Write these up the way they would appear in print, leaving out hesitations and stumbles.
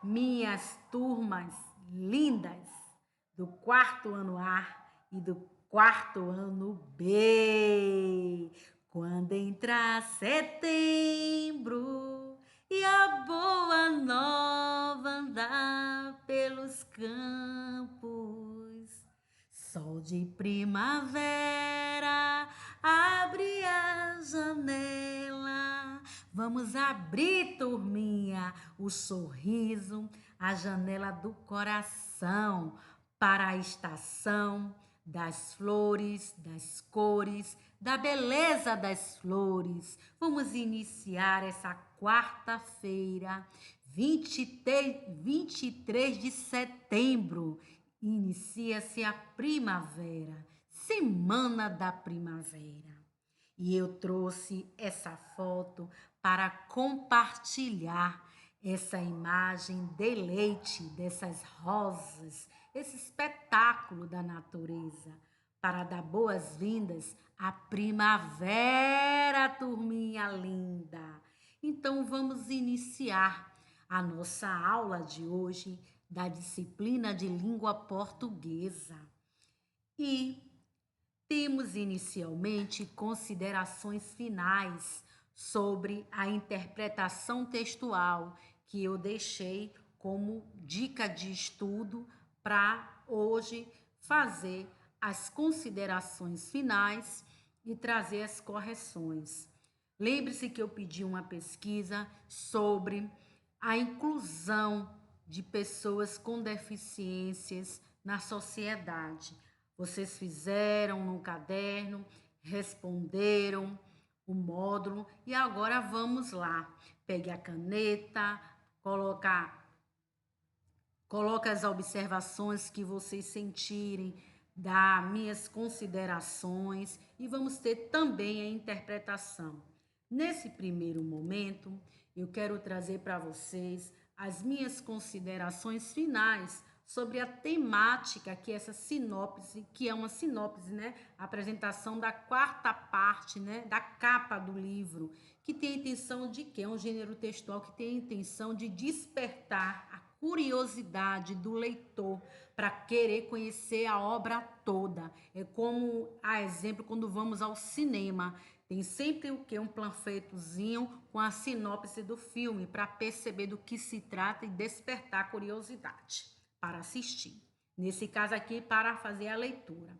minhas turmas lindas do quarto ano A e do quarto ano B. Quando entrar setembro e a boa nova andar pelos campos, sol de primavera abre a janela. Vamos abrir, turminha, o sorriso, a janela do coração para a estação das flores, das cores, da beleza das flores. Vamos iniciar essa quarta-feira, 23 de setembro. Inicia-se a primavera, semana da primavera. E eu trouxe essa foto para compartilhar essa imagem deleite dessas rosas, esse espetáculo da natureza, para dar boas-vindas à primavera, turminha linda. Então vamos iniciar a nossa aula de hoje da disciplina de língua portuguesa. E temos inicialmente considerações finais sobre a interpretação textual que eu deixei como dica de estudo para hoje fazer as considerações finais e trazer as correções. Lembre-se que eu pedi uma pesquisa sobre a inclusão de pessoas com deficiências na sociedade. Vocês fizeram no caderno, responderam o módulo e agora vamos lá. Pegue a caneta, coloca as observações que vocês sentirem, das minhas considerações e vamos ter também a interpretação. Nesse primeiro momento, eu quero trazer para vocês as minhas considerações finais sobre a temática que essa sinopse, que é uma sinopse, né? A apresentação da quarta parte, né? Da capa do livro, que tem a intenção de quê? É um gênero textual que tem a intenção de despertar a curiosidade do leitor para querer conhecer a obra toda. É como, a exemplo, quando vamos ao cinema. Tem sempre o quê? Um panfletozinho com a sinopse do filme para perceber do que se trata e despertar a curiosidade para assistir. Nesse caso aqui, para fazer a leitura.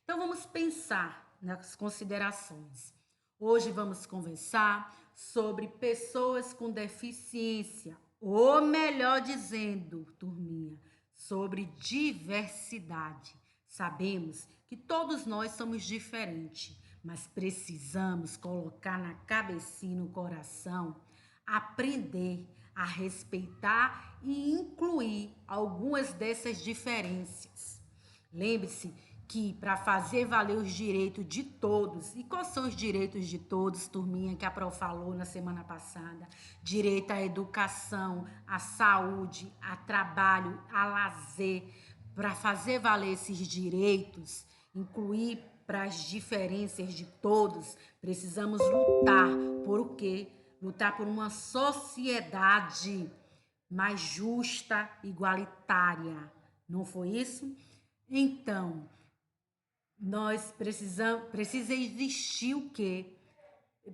Então, vamos pensar nas considerações. Hoje vamos conversar sobre pessoas com deficiência, ou melhor dizendo, turminha, sobre diversidade. Sabemos que todos nós somos diferentes, mas precisamos colocar na cabecinha e no coração, aprender a respeitar e incluir algumas dessas diferenças. Lembre-se que para fazer valer os direitos de todos, e quais são os direitos de todos, turminha, que a Pro falou na semana passada? Direito à educação, à saúde, a trabalho, a lazer. Para fazer valer esses direitos, incluir para as diferenças de todos, precisamos lutar por o quê? Lutar por uma sociedade mais justa, igualitária. Não foi isso? Então, precisa existir o quê?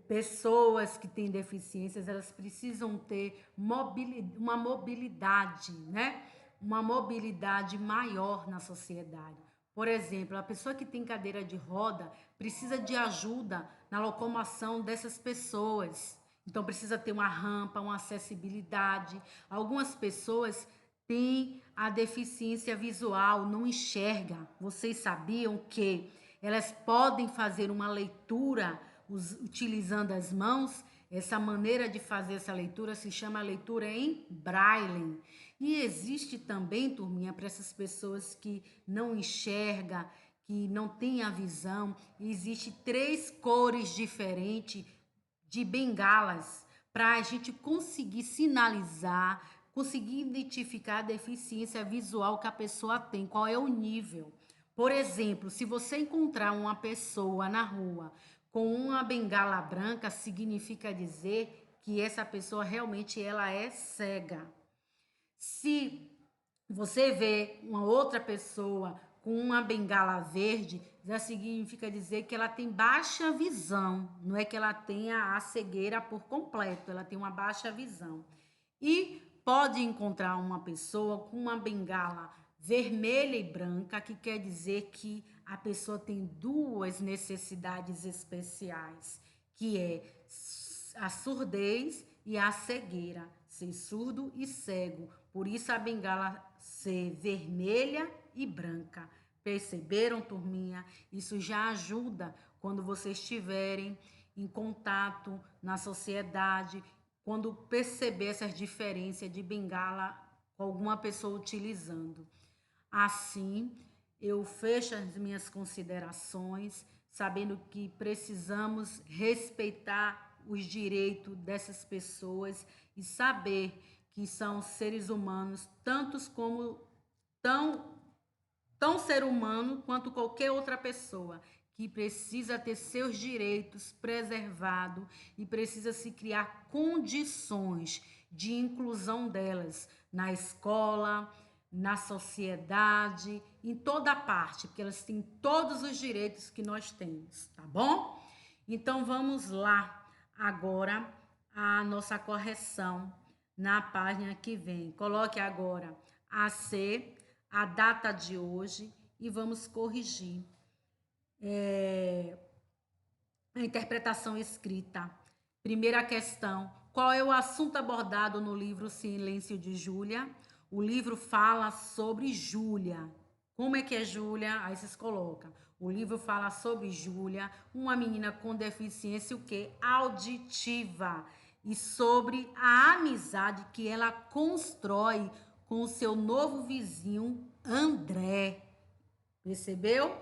Pessoas que têm deficiências, elas precisam ter uma mobilidade, né? Uma mobilidade maior na sociedade. Por exemplo, a pessoa que tem cadeira de roda precisa de ajuda na locomoção dessas pessoas. Então, precisa ter uma rampa, uma acessibilidade. Algumas pessoas têm a deficiência visual, não enxerga. Vocês sabiam que elas podem fazer uma leitura utilizando as mãos? Essa maneira de fazer essa leitura se chama leitura em braille. E existe também, turminha, para essas pessoas que não enxergam, que não têm a visão, existe 3 cores diferentes de bengalas para a gente conseguir sinalizar, conseguir identificar a deficiência visual que a pessoa tem, qual é o nível. Por exemplo, se você encontrar uma pessoa na rua com uma bengala branca, significa dizer que essa pessoa realmente ela é cega. Se você vê uma outra pessoa com uma bengala verde, já significa dizer que ela tem baixa visão, não é que ela tenha a cegueira por completo, ela tem uma baixa visão. E pode encontrar uma pessoa com uma bengala vermelha e branca, que quer dizer que a pessoa tem duas necessidades especiais, que é a surdez e a cegueira, ser surdo e cego. Por isso a bengala ser vermelha e branca. Perceberam, turminha? Isso já ajuda quando vocês estiverem em contato na sociedade, quando perceber essas diferenças de bengala com alguma pessoa utilizando. Assim, eu fecho as minhas considerações, sabendo que precisamos respeitar os direitos dessas pessoas e saber que são seres humanos, tantos como tão ser humano quanto qualquer outra pessoa, que precisa ter seus direitos preservados e precisa se criar condições de inclusão delas na escola, na sociedade, em toda parte, porque elas têm todos os direitos que nós temos, tá bom? Então vamos lá agora a nossa correção na página que vem. Coloque agora AC, a data de hoje, e vamos corrigir a interpretação escrita. Primeira questão: qual é o assunto abordado no livro Silêncio de Júlia? O livro fala sobre Júlia. Como é que é Júlia? Aí vocês colocam. O livro fala sobre Júlia, uma menina com deficiência o quê? Auditiva, e sobre a amizade que ela constrói com o seu novo vizinho André. Percebeu?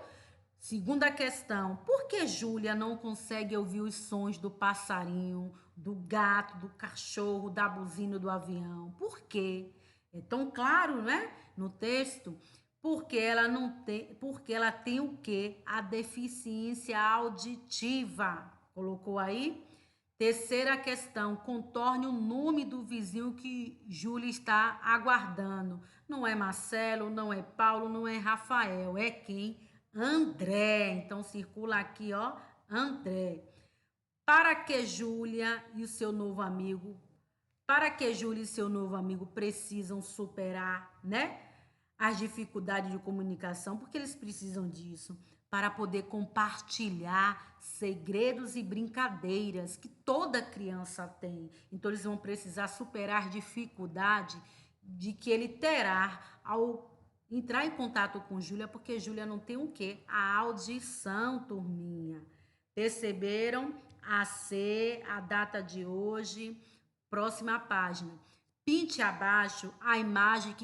Segunda questão: por que Júlia não consegue ouvir os sons do passarinho, do gato, do cachorro, da buzina do avião? Por quê? É tão claro, né? No texto. Porque ela tem o quê? A deficiência auditiva. Colocou aí? Terceira questão: contorne o nome do vizinho que Júlia está aguardando. Não é Marcelo, não é Paulo, não é Rafael, é quem? André. Então circula aqui, ó, André. Para que Júlia e o seu novo amigo, para que Júlia e seu novo amigo precisam superar, né? As dificuldades de comunicação, porque eles precisam disso para poder compartilhar segredos e brincadeiras que toda criança tem. Então eles vão precisar superar dificuldade de que ele terá ao entrar em contato com Júlia, porque Júlia não tem o quê? A audição, turminha. Perceberam? A C, a data de hoje. Próxima página. Pinte abaixo a imagem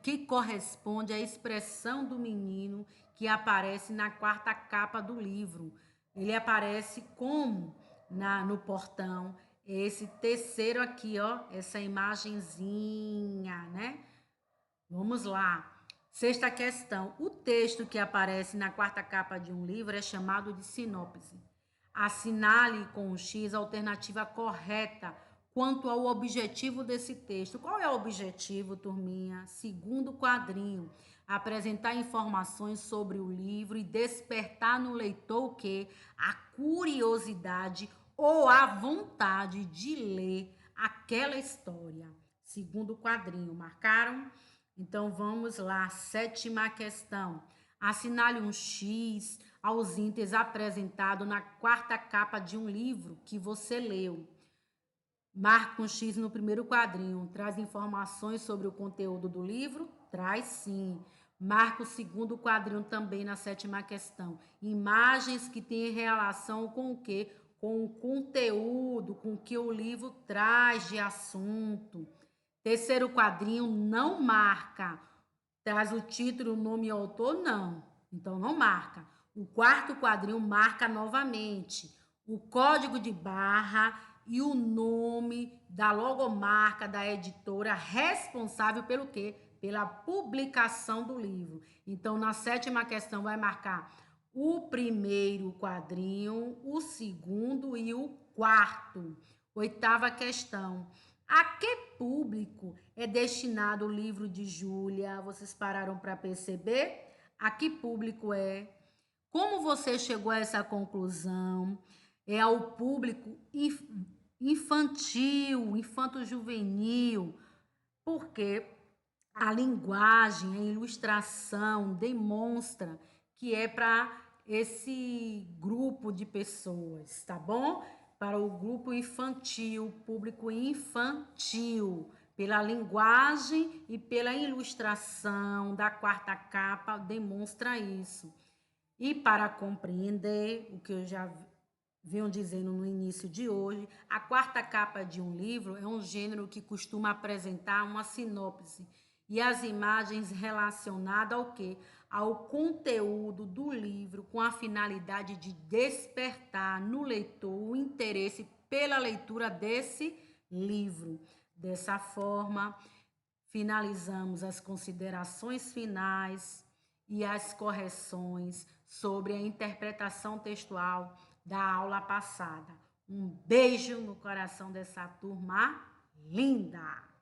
que corresponde à expressão do menino que aparece na quarta capa do livro. Ele aparece como no portão. Esse terceiro aqui, ó, essa imagenzinha, né? Vamos lá. Sexta questão. O texto que aparece na quarta capa de um livro é chamado de sinopse. Assinale com o X a alternativa correta quanto ao objetivo desse texto. Qual é o objetivo, turminha? Segundo quadrinho, apresentar informações sobre o livro e despertar no leitor o quê? A curiosidade ou a vontade de ler aquela história. Segundo quadrinho, marcaram? Então vamos lá, sétima questão. Assinale um X aos itens apresentados na quarta capa de um livro que você leu. Marca um X no primeiro quadrinho. Traz informações sobre o conteúdo do livro? Traz sim. Marca o segundo quadrinho também na sétima questão. Imagens que têm relação com o quê? Com o conteúdo, com o que o livro traz de assunto. Terceiro quadrinho não marca. Traz o título, o nome e o autor? Não. Então não marca. O quarto quadrinho marca novamente o código de barra e o nome da logomarca da editora responsável pelo quê? Pela publicação do livro. Então, na sétima questão, vai marcar o primeiro quadrinho, o segundo e o quarto. Oitava questão. A que público é destinado o livro de Júlia? Vocês pararam para perceber? A que público é? Como você chegou a essa conclusão? É ao público infantil, infanto-juvenil, porque a linguagem, a ilustração demonstra que é para esse grupo de pessoas, tá bom? Para o grupo infantil, público infantil, pela linguagem e pela ilustração da quarta capa demonstra isso. E para compreender o que eu já venho dizendo no início de hoje, a quarta capa de um livro é um gênero que costuma apresentar uma sinopse e as imagens relacionadas ao quê? Ao conteúdo do livro, com a finalidade de despertar no leitor o interesse pela leitura desse livro. Dessa forma, finalizamos as considerações finais e as correções sobre a interpretação textual da aula passada. Um beijo no coração dessa turma linda!